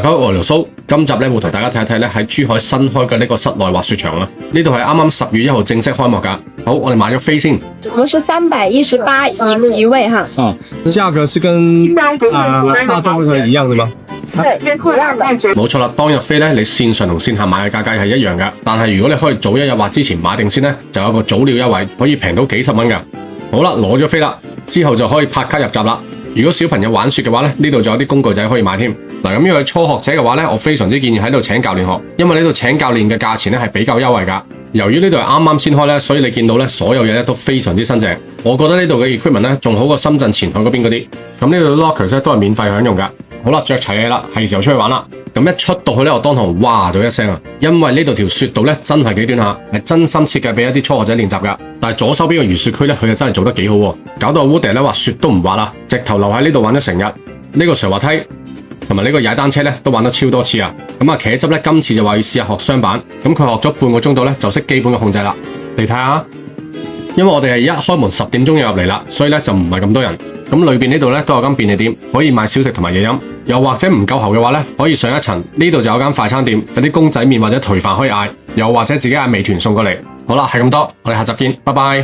大家好，我係盧蘇，今集咧會同大家睇一睇咧喺珠海新開嘅呢個室內滑雪場啦。呢度係啱啱10月1號正式開幕噶。好，我哋買咗飛先。我們是318一位哈。啊，價格是跟大眾會一樣的嗎？對，一樣的。冇錯啦，當日飛咧，你線上同線下買嘅價格係一樣噶。但係如果你可以早一日或之前買定先咧，就有一個早鳥優惠，可以平到幾十蚊噶。好啦，攞咗飛啦，之後就可以拍卡入閘啦。如果小朋友玩雪嘅話咧，呢度仲有啲工具仔可以買添。嗱，咁如果係初學者嘅話咧，我非常之建議喺度請教練學，因為呢度請教練嘅價錢咧係比較優惠噶。由於呢度係啱啱先開咧，所以你見到咧所有嘢咧都非常之新淨。我覺得呢度嘅 equipment 咧仲好過深圳前海嗰邊嗰啲。咁呢度 lockers 咧都係免費享用噶。好啦，着齊嘢啦，係時候出去玩啦。咁一出到去咧，我當堂哇咗一聲啊，因為呢度條雪道咧真係幾短下，係真心設計俾一啲初學者練習噶。但係左手邊個魚雪區咧，佢又真係做得幾好喎，搞到 Woody 咧話雪都唔滑啦，直頭留喺呢度玩咗成日。呢個垂滑梯同埋呢個踩單車咧都玩得超多次啊。咁啊，茄汁咧今次就話要試下學雙板，咁佢學咗半個鐘度咧就識基本嘅控制啦。你睇下，因為我哋係一開門10點鐘就入嚟啦，所以咧就唔係咁多人。咁裏邊呢度咧都有間便利店，可以買小食同埋嘢飲。又或者唔夠喉嘅話咧，可以上一層，呢度就有間快餐店，有啲公仔麵或者頹飯可以嗌，又或者自己嗌美團送過嚟。好啦，係咁多，我哋下集見，拜拜。